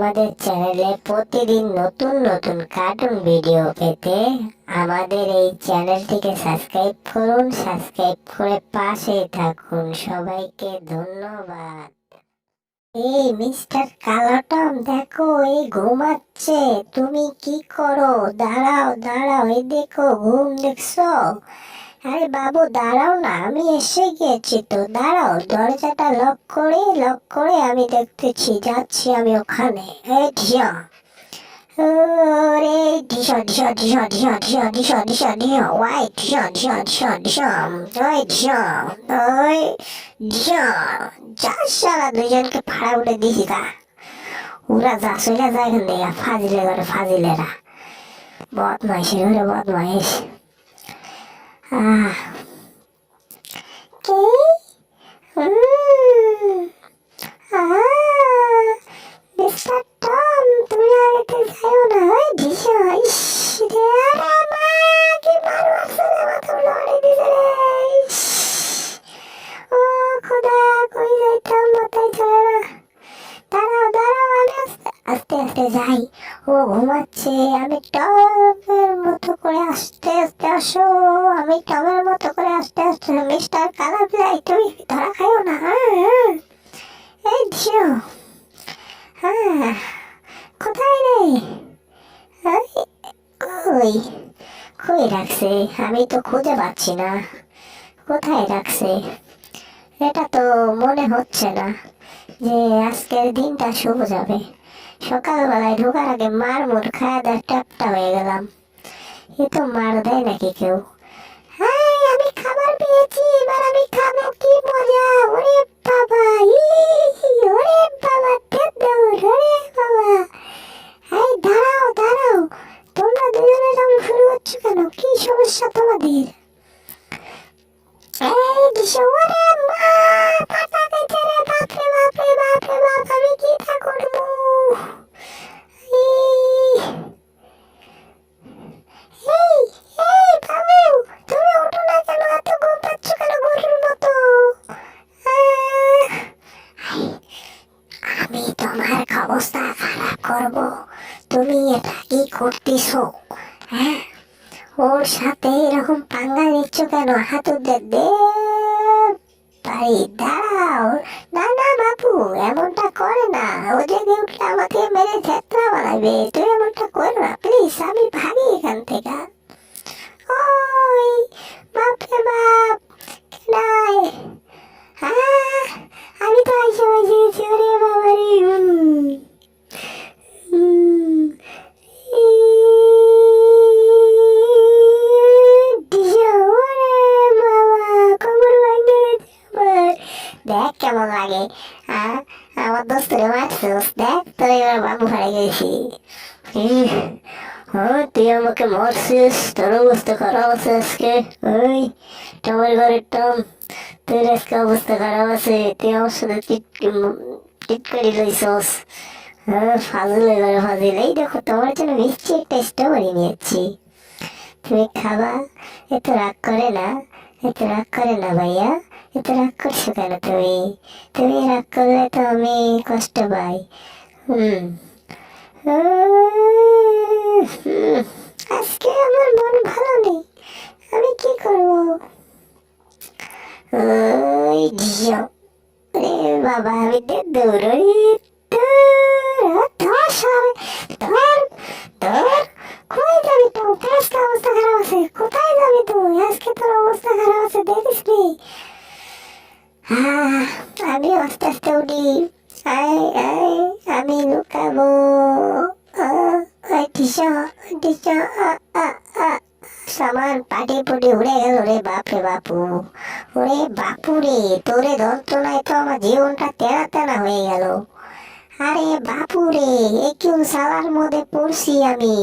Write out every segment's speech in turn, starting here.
আমাদের চ্যানেলে প্রতিদিন নতুন নতুন কার্টুন ভিডিও পেতে আমাদের এই চ্যানেলটিকে সাবস্ক্রাইব করুন। সাবস্ক্রাইব করে পাশেই থাকুন। সবাইকে ধন্যবাদ। এই মিস্টার কালাটম, দেখো এই ঘুমাচ্ছে। তুমি কি করো? দাঁড়াও দাঁড়াও, এই দেখো ঘুম দেখছো? আরে বাবু দাঁড়াও না, আমি এসে গিয়েছি তো, দাঁড়াও। দরজাটা লক করে আমি দেখতেছি, যাচ্ছি আমি ওখানে। এই ঢিয়া, ওরে ঢিসা ঢিসা ঢিসা ঢিসা ঢিসা ঢিসা ঢিসা ঢিসা, ওয়াই ঢিসা ঢিসা ঢিসা ঢিসা, ওই ঢিসা, ওই ঢিসা। যা সারা দুজনকে ফাড়া উঠে দিছি তা। ওরা যা চলে যায় এখান থেকে, ফাজিলে করে ফাজিলেরা, বদমাইশের ঘরে বদমাইশ। আহ কে? মিস্টার টম, তুমি আগেতে যাইও না। ওই ঢিসা, ইস রে, আরে মা, কি মারো আসলে, মাথা লড়ে দিছে রে। ইস, ও খোদা, কই যাইতাম, মাথায় চলে না। দাঁড়াও দাঁড়াও, আমি আস্তে আস্তে আস্তে যাই। ও ঘুমাচ্ছে, আমি টমের মতো করে আস্তে আস্তে আসো। আমি টমের মতো করে আস্তে আস্তে। মিস্টার কালাবিলাই, তুমি ধরা খাইও না। এই ঝিও, হ্যাঁ, কোথায় রে? এই, কই কই রাখছে? আমি তো খুঁজে পাচ্ছি না, কোথায় রাখছে? এটা তো মনে হচ্ছে না যে আজকের দিনটা শুভ যাবে। সকালবেলায় ঢোকার আগে মার মুর খাওয়া দাওয়া ট্যাপটা হয়ে গেলাম। এ তো মার দেয় নাকি কেউ? হ্যাঁ, আমি খাবার পেয়েছি, এবার আমি খাবো, কি মজা। ওরে বাবা, ওরে বাবা, দৌড়, ওরে বাবা। এই দাঁড়াও দাঁড়াও, তোমরা দুজনে এরকম শুরু করছো কেন? কি সমস্যা তোমাদের? এই দিশা, ওরে মা, ফাটা গেছে রে, বাপরে বাপরে বাপরে বাপ, আমি কি তা করবো? এই এই বাবু, তুমি ওঠো না কেন? এত ঘুম পাচ্ছ কেন গরুর মতো? আমি তোমার অবস্থা খারাপ করব। তুমি এটা কি করতেছো? হ্যাঁ, ওর সাথে এরকম পাঙ্গা নিচ্ছ কেন? হাতুড়ে দে ভাই, দাঁড়াও। না না বাবু, এমনটা করে না। ও জেগে উঠলে আমাকে মেরে থেতলা বানাবে। তুই এমনটা করো না প্লিজ, আমি ভাগি এখান থেকে। ওই বাপরে বাপ, নাই। হ্যাঁ, আমি তো আইসে বসেছি, ওরে বাবা রে। দেখ কেমন লাগে। আমার দোস্তরে মারছিস, দেখ তোর এবার বাবু হারে গেছি। তুই আমাকে মারছিস, তোর অবস্থা খারাপ আছে আজকে। ওই টমের ঘরের টম, তোর আজকে অবস্থা খারাপ আছে। তুই আমার সাথে চিট করে লইছস। ফাজিলে ঘরে ফাজিল। এই দেখো, তোমার জন্য মিষ্টি একটা স্ট্রবেরি নিয়েছি, তুমি খাবা। এত রাগ করে না, এত রাগ করে না ভাইয়া। এত রাগ করছো কেন তুমি? তুমি রাগ করলে তো আমি কষ্ট পাই। হুম, আজকে আমার মন ভালো নেই, আমি কি করবো? ওই ঝিও, রে বাবা, আমি দৌড়ই। কই যাবি তুই? আজকে অবস্থা খারাপ আছে, কোথায় যাবি তুই? আজকে তোর অবস্থা খারাপ আছে, দেখিস নি? আমি আস্তে আস্তে উঠি। আয় আয়, আমি লুকাবো। সামান পাটি পুটি উড়ে গেল রে, বাপরে বাপু। ওরে বাপু রে, তোরে যন্ত্রণায় তো আমার জীবনটা তেনা তেনা হয়ে গেল। আরে বাপু রে, এ কোন সালার মধ্যে পড়ছি আমি?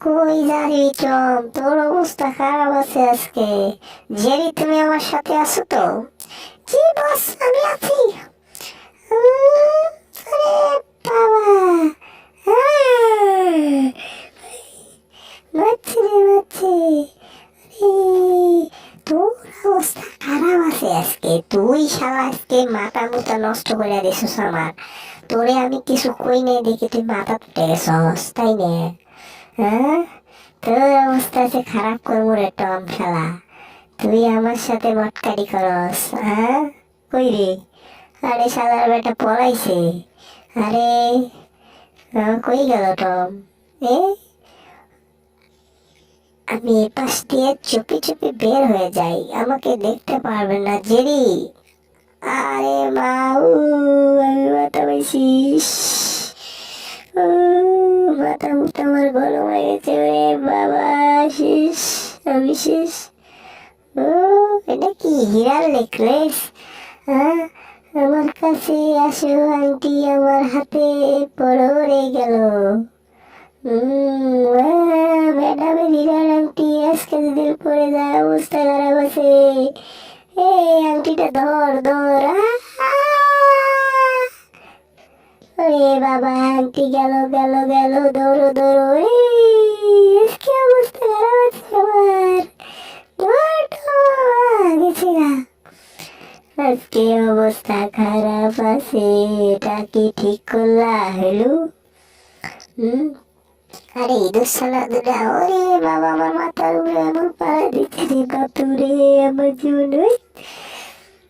কই যাবি চম? তোর অবস্থা খারাপ আছে আজকে। জেরি, তুমি আমার সাথে আছো তো? জি বস, আমি আছি। আরে বাবা, মারছে রে মারছে। তোর অবস্থা খারাপ আছে আজকে। তুই শালা আজকে মাথা মুথা নষ্ট করে দিছিস আমার। তোরে আমি কিছু কই নাই দেখি তুই মাথা তুলে গেছস, তাই না? হ্যাঁ, তোর অবস্থা আছে খারাপ করবো রে টম শালা। তুই আমার সাথে মটকারি করস, হ্যাঁ? কই রে? আরে শালার বেটা পলাইছে। আরে কই গেল টম? এ আমি এপাশ দিয়ে চুপি চুপি বের হয়ে যাই, আমাকে দেখতে পারবে না জেরি। আরে মা, আমি মাথা পাইছি। মাথা মুথা আমার গরম হয়ে গেছে রে বাবা, শেষ, আমি শেষ। ও, এটা কি হীরার নেকলেস? হ্যাঁ, আমার কাছে আসো আন্টি, আমার হাতে পড়ো রে গেল। ম্যাডামের হীরার আংটি আজকে যদি পড়ে যায় অবস্থা খারাপ আছে। এই আংটিটা ধর ধর। আরে বাবা, আংটি গেল গেল গেল, দৌড়ো দৌড়ো। আজকে অবস্থা খারাপ আছে আমার। গেছে গা, আজকে অবস্থা খারাপ আছে। এটা কি ঠিক করলা হেলু? আরে ইঁদুর শালা দুটা, ওরে বাবা আমার মাথার উপরে এমন পাড়া দিচ্ছে রে বাপুরে, আমার জীবন। ওই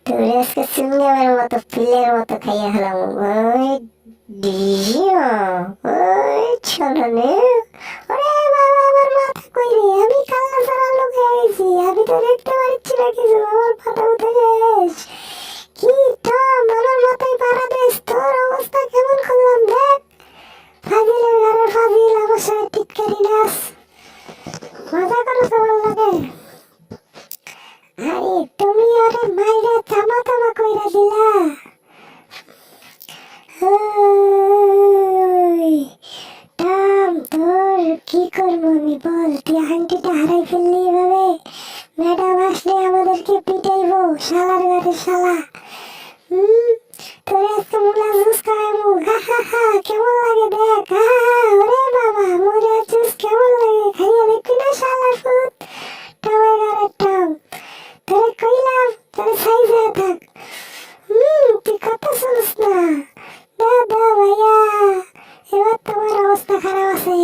তোরে আজকে চুঙ্গামের মতো পিলের মতো খাইয়া হলাম। ওই ডিজিও, ওই ছলনে। ওরে বাবা আমার মাথা কই রে? আমি কাল্লা সারা লোক হয়ে গেছি, আমি তো দেখতে পাচ্ছি না কিছু, আমার মাথা উঠে শেষ। কি টম, আমার মাথায় পাড়া দিস, তোর অবস্থা কেমন করলাম দেখ। ফাজিলের ঘরে ফাজিল, আমার সাথে টিটকারি নাচ, মজা করো তোমার লাগে। আরে তুমি ওরে মাইরা থামা থামা কইরা দিলা। টম, তোর কি করবো আমি বল? তুই আংটিটা হারাই ফেললি এভাবে, ম্যাডাম আসলে আমাদেরকে পিটাইবো, শালার ঘরে শালা। তোরে আজকে মুলা জুস খাওয়াবো, হা হা হা। কেমন লাগে দেখ, হা হা। ওরে বাবা, মুলা জুস কেমন লাগে খাইয়া দেখবি না শালার ফুট। টমের ঘরে টম, তোরে কইলাম তোরে সাইজে থাক। তুই কথা শুনিস না। দাদা ভাইয়া, এবার তোমার অবস্থা খারাপ আছে।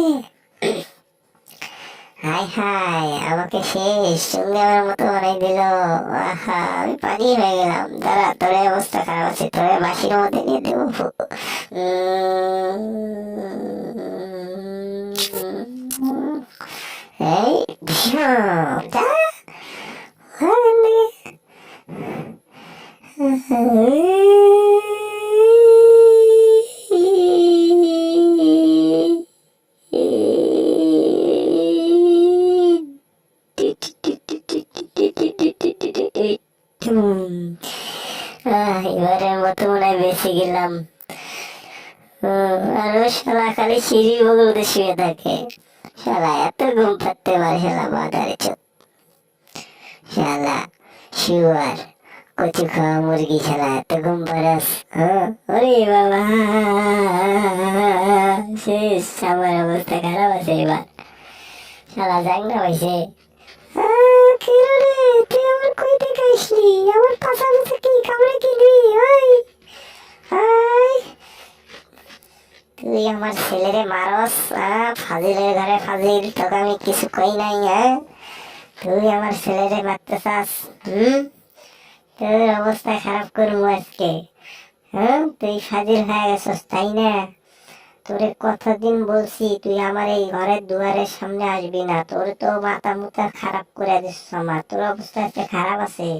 হাই হাই, আমাকে শেষ চুঙ্গামের মতো বানাই দিল। আহা, আমি পানি হয়ে গেলাম। দাঁড়া, তোরে অবস্থা খারাপ আছে, তোরে বাসির মধ্যে নিয়ে দেবো। এই ভীষণ যা এবারের মতো মনে হয় বেঁচে গেলাম। আর ও শালা খালি সিঁড়ি বগলতে শুয়ে থাকে। শালা এত ঘুম পাড়তে পারে শালা বাঁধারে চোখ। শালা শুয়ার, কচু খাওয়া মুরগি, শালা এত ঘুম পাড়াস। ওরে বাবা, শেষ, আমার অবস্থা খারাপ আছে এবার। শালা জাঙ্গা হয়েছে। তুই আমার কই থেকে আসলি? আমার পাশা মিশে কি কামড়ে কিনবি? তুই আমার ছেলেরে মারস, ফাজিলের ঘরে ফাজিল, তোকে আমি কিছু কই নাই। তুই আমার ছেলেরে মারতে চাস? তোর অবস্থা খারাপ করবো আজকে। তুই ফাজিল হয়ে গেছস, তাই না? তোরে কতদিন বলছি তুই আমার এই ঘরের দুয়ারের সামনে আসবি না। তোর তো মাথা মুথা খারাপ করে দিস আমার। তোর অবস্থা আজকে খারাপ আছে,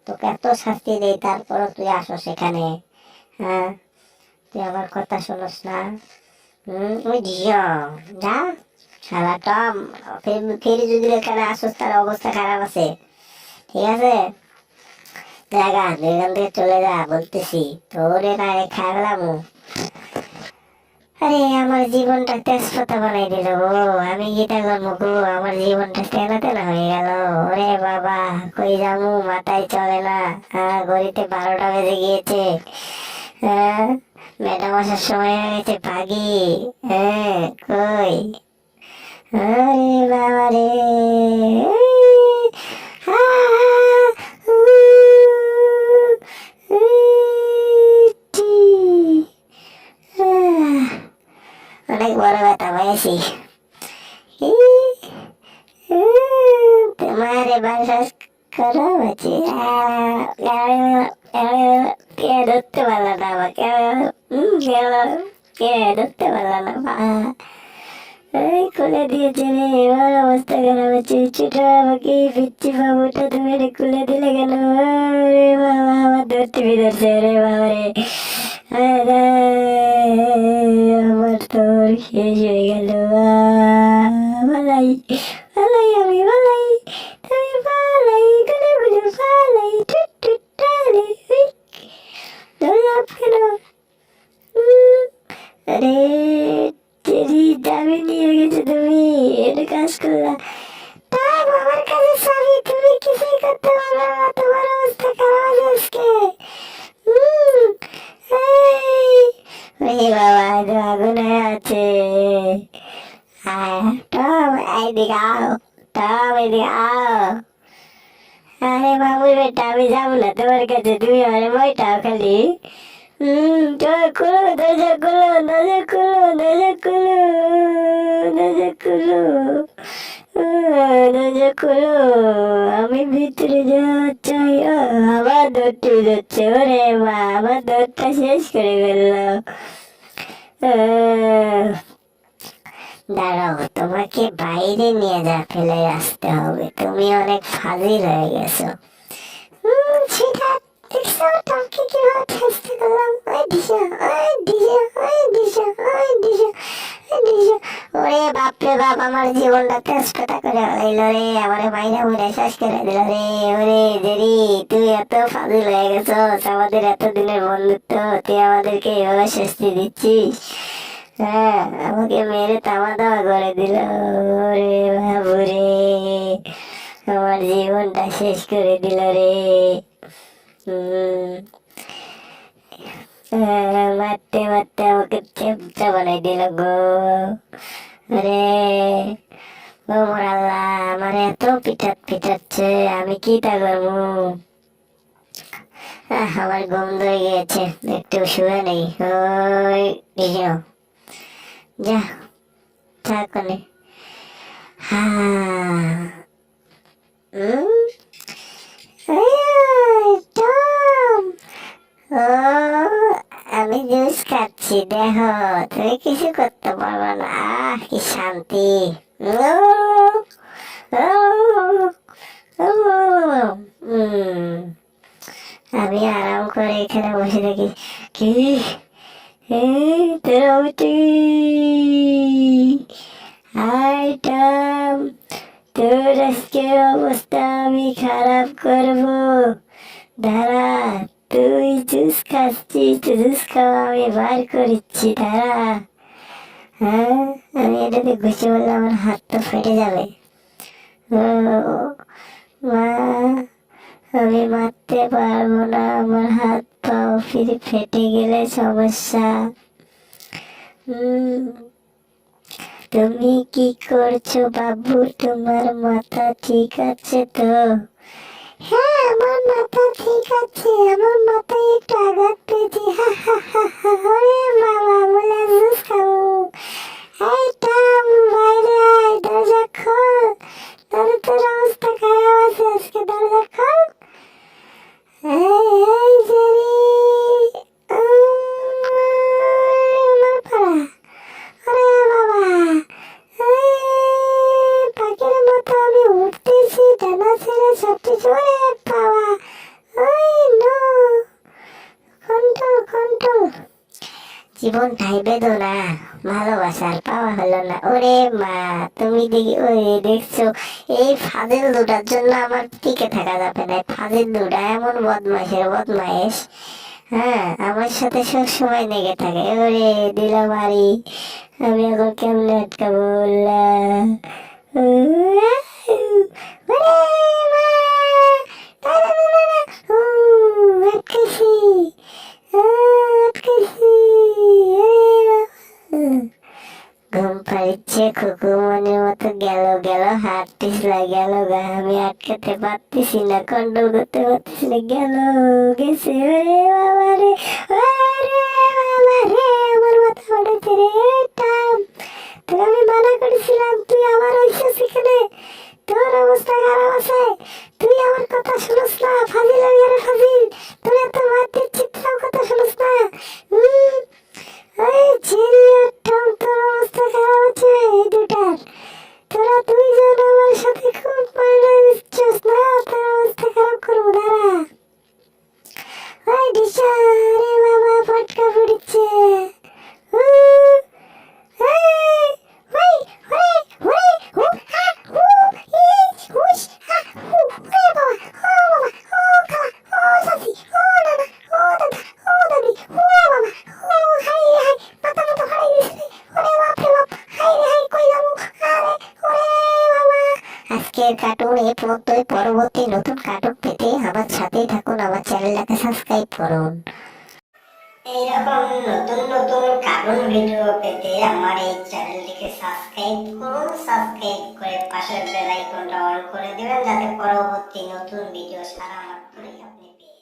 তোকে এত শাস্তি দেই তারপরও তুই আসো সেখানে। তুই আমার কথা শোনস না। ওই ঝিও যা শালা টম, ফের যদি এখানে আসোস তার অবস্থা খারাপ আছে, ঠিক আছে? জায়গা এখান থেকে চলে যা বলতেছি, তোরে না খাগলাম। আরে আমার জীবনটা তেজপাতা বানাই দিল গো, আমি গীতা করবো গো, আমার জীবনটা তেনা তেনা হয়ে গেল। ওরে বাবা, কই যামু মাথায় চলে না। ঘড়িতে 12টা বেজে গিয়েছে। ম্যাডাম আসার সময় হয়ে গেছে, ভাগি। কই? আরে বাবা রে, অনেক বড় ব্যথা পেয়েছি। তোমার এবার শ্বাস করো হচ্ছে, কে ধরতে পারলো না আমাকে, কে ধরতে পারলো না। এই খুলে দিয়েছে রে, এবার অবস্থা খারাপ হচ্ছে। ছোট আমাকে পিচ্ছি বাবুটা তুমি এটা খুলে দিলে কেন? রে বাবা, আমার ধরতে ধরছে রে বাবা রে। আমার তোর শেষ হয়ে গেল। ভালাই ভালাই, আমি ভালাই, তুমি ভালাই, গুলো গুলো ভালাই, টুট টুট টালে ধরলাম কেন? আরে তেরি দাবি নিয়ে গেছে, তুমি এটা কাজ করলা। তাই বাবার কাছে চাবি, তুমি কিছুই করতে পারবে না, তোমার অবস্থা খারাপ আছে আজকে। বাবা এটা আগুন হয়ে আছে। টম এইদিকে আও, টম এদিকে আও। আরে বাবু বেটা, আমি যাবো না তোমার কাছে, তুমি আমার বইটাও খালি। খুলো দরজা, খুলো দরজা, খুলো দরজা, খুলো দরজা, খুলো দরজা, খুলো। আমি ভিতরে যাওয়া চাই। আবার দৌড়তে যাচ্ছে, ওরে মা, আমার দৌড়টা শেষ করে ফেললো। দাঁড়াও, তোমাকে বাইরে নিয়ে ফেলে আসতে হবে, তুমি অনেক ফাজিল হয়ে গেছো। সেটা দেখছো টমকে কিভাবে চেষ্টা করলাম। ওরে বাপরে বাপ, আমার জীবনটা তেজপাতা করে হইল রে, আমার মাইনা মুড়ে শেষ করে দিল রে। ওরে জেরি, তুই এত ফাজিল হয়ে গেছো, আমাদের এতদিনের বন্ধুত্ব, তুই আমাদেরকে এভাবে শাস্তি দিচ্ছিস? হ্যাঁ, আমাকে মেরে তামা দাওয়া করে দিল। ওরে বাবুরে, আমার জীবনটা শেষ করে দিল রে। মারতে মারতে আমাকে চেপটা বানাই দিল গো। আরে ও মোর আল্লাহ, আমার এত পিটাচ্ছে, আমি কি তা করবো? আমার ঘুম ধরে গিয়েছে, একটু শুয়ে নেই। ওই যা থাকনে। আমি জুস খাচ্ছি, দেখো তুমি কিছু করতে পারবে না। কি শান্তি। আমি আরাম করে এখানে বসে থাকি। কি তোরা উঠি আইটাম, তোর আজকের অবস্থা আমি খারাপ করবো। দাঁড়া, তুই জুস খাচ্ছিস, জুস খাওয়া আমি বার করেছি, দাঁড়া। হ্যাঁ, আমি এটাতে ঘুষি বললে আমার হাত তো ফেটে যাবে। মা, আমি মারতে পারবো না, আমার হাত পাও ফেটে গেলে সমস্যা। তুমি কি করছো বাবু, তোমার মাথা ঠিক আছে তো? হ্যাঁ, আমার মাথা ঠিক আছে, আমার মাথায় একটু আঘাত পেয়েছি। ওরে বাবা, বলে জুস খাবো। এই টম, বাইরে আয়, দরজা খোল। তাহলে তোর অবস্থা খারাপ আছে আজকে, দরজা খোল। এই জেরি, আমার পাড়া। ওরে বাবা, পাখির মতো আমি উঠতেছি, ডানা ছেড়ে সবকিছু। ওরে বাবা, নো, কন্ট্রোল। জীবনটাই বেদনা, ভালোবাসার পাওয়া হলো না। ওরে মা, তুমি দেখছো, এই ফাজিল দুটার জন্য আমার টিকে থাকা যাবে না। ফাজিল দুটা এমন বদমাইশের বদমাইশ, হ্যাঁ, আমার সাথে সব সময় লেগে থাকে। ওরে দিল মারি, আমি এখন কেমনে আটকাবো? ঘুম পাড়িচ্ছে, খুকুমনির মতো গেল হাত পিছলা গেল গা, আমি আটকাতে পারতেছি না, কন্ট্রোল করতে পারতেছি না, গেছে। ওরে বাবা রে, ওরে বাবা রে, আমার মাথা ফাটাচ্ছে রে। আজকের কার্টুন এই পর্যন্তই। পরবর্তী নতুন কার্টুন পেতে আমার সাথেই থাকুন, আমার চ্যানেলটাকে সাবস্ক্রাইব করুন। এইরকম নতুন নতুন কার্টুন ভিডিও পেতে আমার এই চ্যানেলটিকে সাবস্ক্রাইব করুন। সাবস্ক্রাইব করে পাশের বেল আইকনটা অন করে দিবেন, যাতে পরবর্তী নতুন ভিডিও সারা মাত্রই আপনি পেয়ে